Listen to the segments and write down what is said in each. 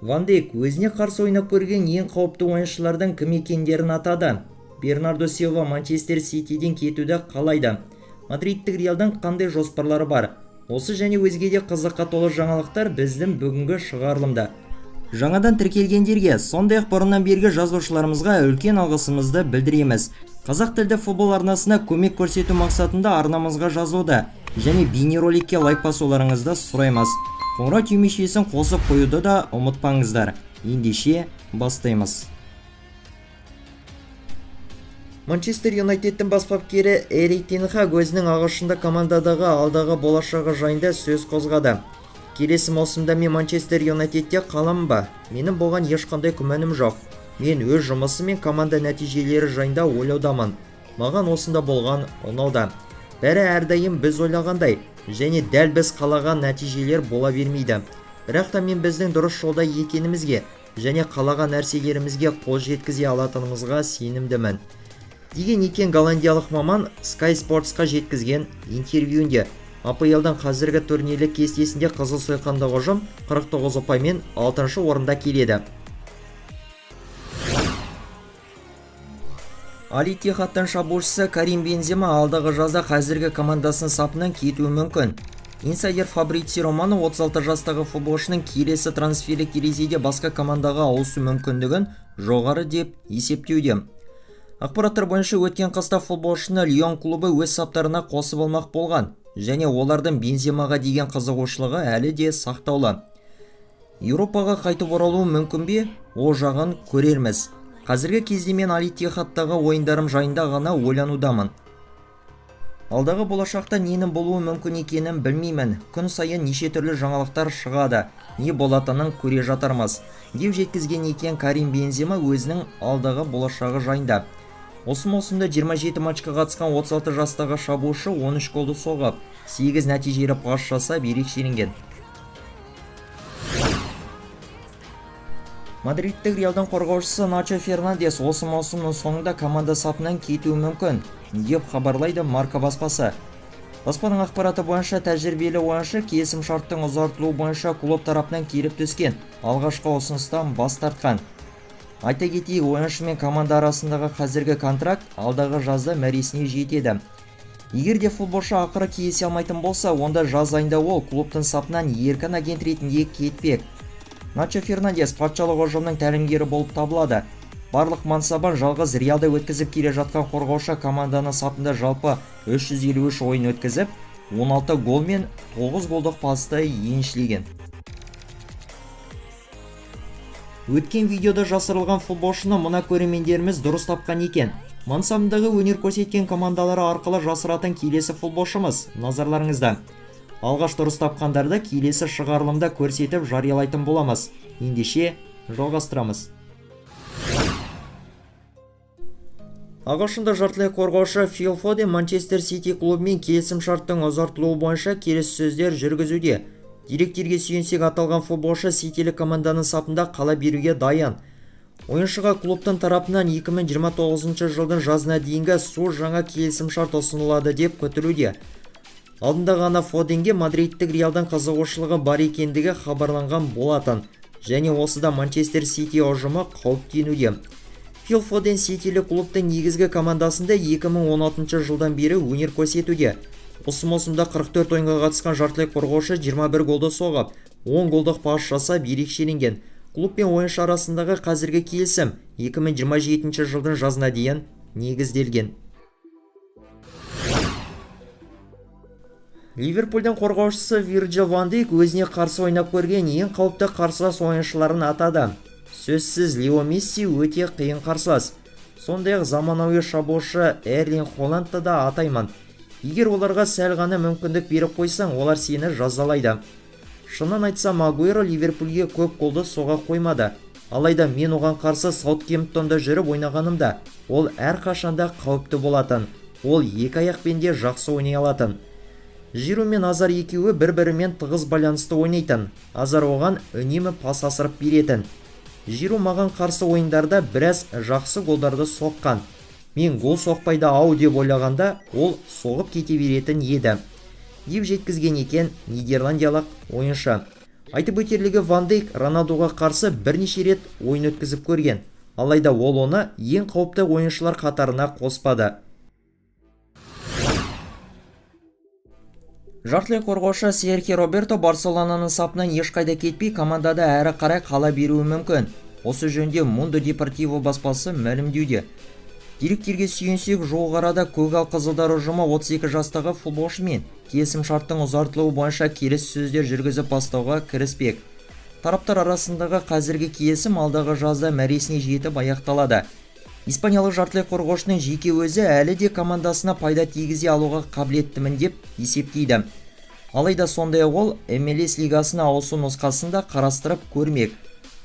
Ван Дейк өзіне қарсы ойнап көрген ең қауіпті ойыншылардың кім екендерін атады. Бернардо Силва Манчестер Ситиден кетуді қалайды. Мадридтік Реалдың қандай жоспарлары бар? Осы және өзге де қызыққа толы жаңалықтар біздің бүгінгі шығарылымда. Жаңадан тіркелгендерге, сондай-ақ бұрыннан бергі жазылушыларымызға үлкен алғысымызды білдіреміз. Қазақ тілді футбол арнасына көмек көрсету мақсатында арнамызға жазуды және бейнероликке лайк басуларыңызды сұраймыз. Қоңырау түймешесін қосып қоюды да ұмытпаңыздар. Ендеше бастаймыз. Манчестер Юнайтедтің бас бапкері Эрик тен Хаг өзінің ағылшында командадағы алдағы болашағы жайында сөз қозғады. Келесі маусымда мен Манчестер Юнайтедте қаламын ба? Менің болған ешқандай күмәнім жоқ. Мен өз жұмысы мен команда нәтижелері жайында ойлаудамын. Маған осында болған ұнауда. Бәрі әрдайым біз ойлағандай және дәл біз қалаған нәтижелер бола бермейді. Бірақ та мен біздің дұрыс жолда екенімізге және қалаған нәрселерімізге қол жеткізе алатынымызға сенімдімін. Деген екен голландиялық маман Sky Sportsқа жеткізген интервьюінде. АПЛ-дан қазіргі турнирлік кестесінде Қызыл Сойқандағы ұжым 49 ұпаймен 6-шы орында келеді. Аль Иттихадтың шабуылшысы Карим Бензема алдағы жазда қазіргі командасының сапынан кетуі мүмкін. Инсайдер Фабрицио Романо 36 жастағы футболшының келесі трансферлік терезеде басқа командаға ауысу мүмкіндігін жоғары деп есептеуде. Ақпараттар бойынша өткен қыста футболшыны Лион клубы өз саптарына қосып алмақ болған және олардың Бенземаға деген қызығушылығы әлі де сақтаулы. Еуропаға қайтып оралуы мүмкін бе? Ол жағын көрерміз. Қазіргі кезде мен Аль Иттихадтағы ойындарым жайында ғана ойланудамын. Алдағы болашақта ненің болуы мүмкін екенін білмеймін. Күн сайын неше түрлі жаңалықтар шығады. Не болатынын көре жатармыз, деп жеткізген екен Карим Бензема өзінің алдағы болашағы жайында. Осы маусымда 27 матчқа қатысқан 36 жастағы шабуылшы 13 голды соғып, 8 нәтижелі пас жасап ерекшеленген. Мадридтік Реалдың қорғаушысы Начо Фернандес осы маусымның соңында команда сапынан кетуі мүмкін, деп хабарлайды Марка баспасы. Баспаның ақпараты бойынша тәжірибелі ойыншы келісім шарттың ұзартылуы бойынша клуб тарапынан келіп түскен алғашқы ұсыныстан бас тартқан. Айта кетейік, ойыншы мен команда арасындағы қазіргі контракт алдағы жазда мәресіне жетеді. Егер де футболшы ақыры келісе алмайтын болса, онда жаз айында ол клубтың сапынан еркін агент ретінде кетпек. Начо Фернандес патшалық ұжымның тәлімгері болып табылады. Барлық мансабын жалғыз Реалда өткізіп келе жатқан қорғаушы команданың сапында жалпы 353 ойын өткізіп, 16 гол мен 9 голдық пасты еншілеген. Өткен видеода жасырылған футболшыны мына көрермендеріміз дұрыс тапқан екен. Мансабындағы өнер көрсеткен командалары арқылы жасыратын келесі футболшымыз назарларыңызда. Алғаш дұрыс тапқандарды келесі шығарылымда көрсетіп жариялайтын боламыз. Ендеше жалғастырамыз. Ағылшында жартылай қорғаушы Фил Фоден Манчестер Сити клубымен келісім шарттың ұзартылуы бойынша келіссөздер жүргізуде. Деректерге сүйенсек, аталған футболшы ситилік команданың сапында қала беруге дайын. Ойыншыға клубтың тарапынан 2029 жылдың жазына дейінгі жаңа келісім шарт ұсынылады деп күтілуде. Алдында ғана Фоденге Мадридтік Реалдың қызығушылығы бар екендігі хабарланған болатын және осыда Манчестер Сити ұжымы қауіптенуде. Фил Фоден ситилік клубтың негізгі командасында 2016 жылдан бері өнер көрсетуде. Осы маусымда 44 ойынға қатысқан жартылай қорғаушы 21 голды соғып, 10 голдық пас жасап ерекшеленген. Клуб пен ойыншы арасындағы қазіргі келісім 2027 жылдың жазына дейін негізделген. Ливерпульдің қорғаушысы Вирджил ван Дейк өзіне қарсы ойнап көрген ең қауіпті қарсылас ойыншыларын атады. Сөзсіз Лео Месси өте қиын қарсылас. Сондай-ақ заманауи шабуылшы Эрлинг Холландты да атаймын. Егер оларға сәл ғана мүмкіндік беріп қойсаң, олар сені жазалайды. Шынын айтса, Магуэро Ливерпульге көп голды соға қоймады. Алайда мен оған қарсы Саутгемптонда жүріп ойнағанымда, ол әрқашанда қауіпті болатын. Ол екі аяқпен де жақсы ойнай алатын. Жиру мен Азар екеуі бір-бірімен тығыз байланысты ойнайтын. Азар оған үнемі пас асырып беретін. Жиру маған қарсы ойындарда біраз жақсы голдарды соққан. Мен гол соқпайды ау деп ойлағанда, ол соғып кете беретін еді, деп жеткізген екен нидерландиялық ойыншы. Айтып өтерлігі, Ван Дейк Роналдуға қарсы бірнеше рет ойын өткізіп көрген, алайда ол оны ең қауіпті ойыншылар қатарына қоспады. Жартылай қорғаушы Серхио Роберто Барселонаның сапынан ешқайда кетпей, командада әрі қарай қала беруі мүмкін. Осы жөнде Mundo Deportivo баспасы мәлімдеуде. Деректерге сүйенсек, жуық арада көгал қызылдар ұжымы 32 жастағы футболшымен келісім шарттың ұзартылуы бойынша келіссөздер жүргізіп бастауға кіріспек. Тараптар арасындағы қазіргі келісім алдағы жазда мәресіне жетіп аяқталады. Испаниялық жартылай қорғаушының жеке өзі әлі де командасына пайда тигізе алуға қабілеттімін деп есептейді. Алайда сондай-ақ ол MLS лигасына ауысу нұсқасын да қарастырып көрмек.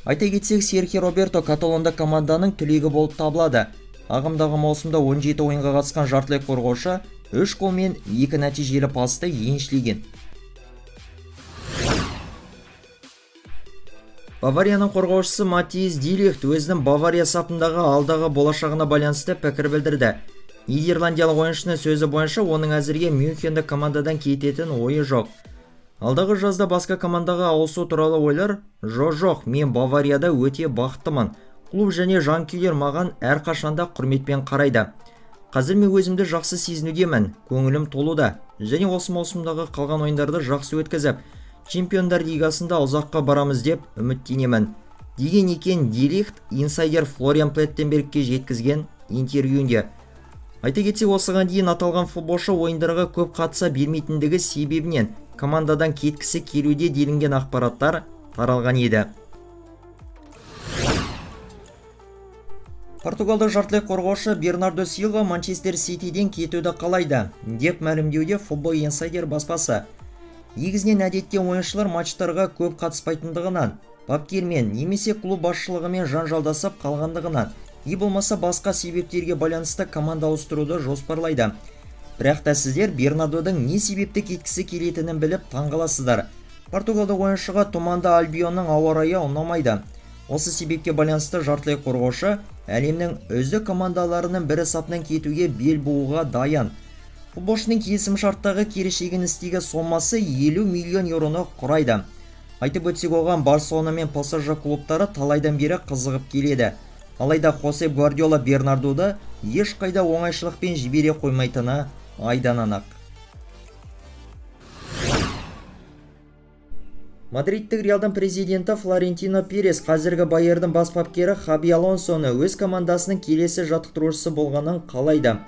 Айта кетсек, Серхио Роберто каталонда команданың түлегі болып табылады. Ағымдағы маусымда 17 ойынға қатысқан жартылай қорғаушы 3 гол мен 2 нәтижелі пасты еншілеген. Баварияның қорғаушысы Матиас де Лихт өзінің Бавария сапындағы алдағы болашағына байланысты пікір білдірді. Нидерландиялық ойыншының сөзі бойынша, оның әзірге Мюнхенді командадан кететін ойы жоқ. Алдағы жазда басқа командаға ауысу туралы ойлар жоқ, мен Баварияда өте бақыттымын. Клуб және жанкүйерлер маған әрқашанда құрметпен қарайды. Қазір мен өзімді жақсы сезінудемін, көңілім толуда, және осы маусымдағы қалған ойындарды жақсы өткізіп, Чемпиондар лигасында ұзаққа барамыз деп үміттенемін, деген екен де Лихт инсайдер Флориан Плеттенбергке жеткізген интервьюінде. Айта кетсек, осыған дейін аталған футболшы ойындарға көп қатыса бермейтіндігі себебінен командадан кеткісі келуде делінген ақпараттар таралған еді. Португалдық жартылай қорғаушы Бернардо Силва Манчестер Ситиден кетуді қалайды деп мәлімдеуде Football Insider баспасы. Негізінен әдетте ойыншылар матчтарға көп қатыспайтындығынан, бапкермен немесе клуб басшылығымен жанжалдасып қалғандығынан, болмаса басқа себептерге байланысты команда ауыстыруды жоспарлайды. Бірақ та сіздер Бернардоның не себепті кеткісі келетінін біліп таңғаласыздар. Португалдық ойыншыға Туманды Альбионның ауа райы ұнамайды. Осы себепке байланысты жартылай қорғаушы әлемнің үздік командаларының бірі сапынан кетуге бел бууға дайын. Футболшының келісім шарттағы келешегіністегі сомасы 50 миллион еуроны құрайды. Айтып өтсек, оған Барселона мен PSG клубтары талайдан бері қызығып келеді. Алайда Хосеп Гвардиола Бернардоды ешқайда оңайшылықпен жібере қоймайтыны айдан анық. Мадридтік Реалдың президенті Флорентино Перес қазіргі Байердің бас бапкері Хаби Алонсоны өз командасының келесі жаттықтырушысы болғанын қалайды.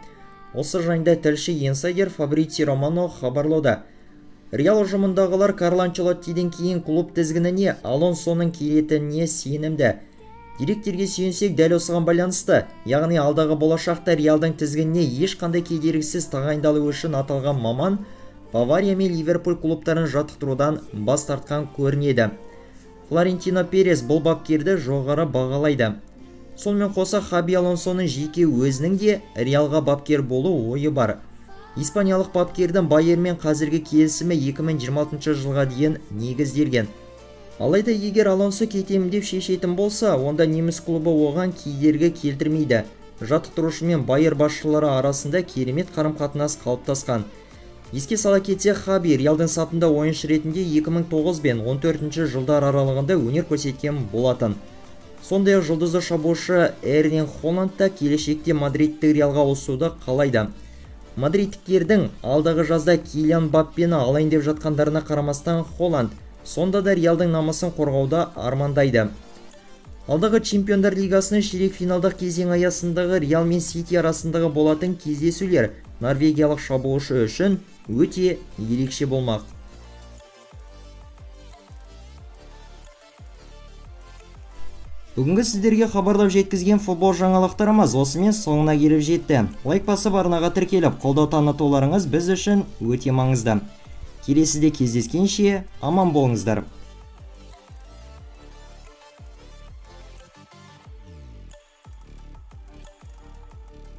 Осы жайында тілші инсайдер Фабрицио Романо хабарлады. Реал ұжымындағылар Карло Анчелоттиден кейін клуб тізгініне Алонсоның келетініне сенімді. Деректерге сүйенсек, дәл осыған байланысты, яғни алдағы болашақта Реалдың тізгініне ешқандай кедергісіз тағайындалу үшін аталған маман Бавария мен Ливерпуль клубтарын жаттықтырудан бас тартқан көрінеді. Флорентино Перес бұл бапкерді жоғары бағалайды. Сонымен қоса, Хаби Алонсоның жеке өзінің де Реалға бапкер болу ойы бар. Испаниялық бапкердің Байермен қазіргі келісімі 2026 жылға дейін негізделген. Алайда егер Алонсо кетемін деп шешетін болса, онда неміс клубы оған кедергі келтірмейді. Жаттықтырушы мен Байер басшылары арасында керемет қарым-қатынас қалыптасқан. Еске сала кетсек, Хаби Реалдың сапында ойыншы ретінде 2009 бен 14 жылдар аралығында өнер көрсеткен болатын. Сондай-ақ жұлдызды шабуылшы Эрлинг Холланд та келешекте Мадридтік Реалға ауысуды қалайды. Мадридтіктердің алдағы жазда Килиан Мбаппені алайын деп жатқандарына қарамастан, Холланд сонда да Реалдың намысын қорғауда армандайды. Алдағы Чемпиондар лигасының ширек финалдық кезең аясындағы Реал мен Сити арасындағы болатын кездесулер норвегиялық шабуылшы үшін өте ерекше болмақ. Бүгінгі сіздерге хабарлап жеткізген футбол жаңалықтарымыз осымен соңына келіп жетті. Лайк басып арнаға тіркеліп, қолдау танытуларыңыз біз үшін өте маңызды. Келесіде кездескенше аман болыңыздар.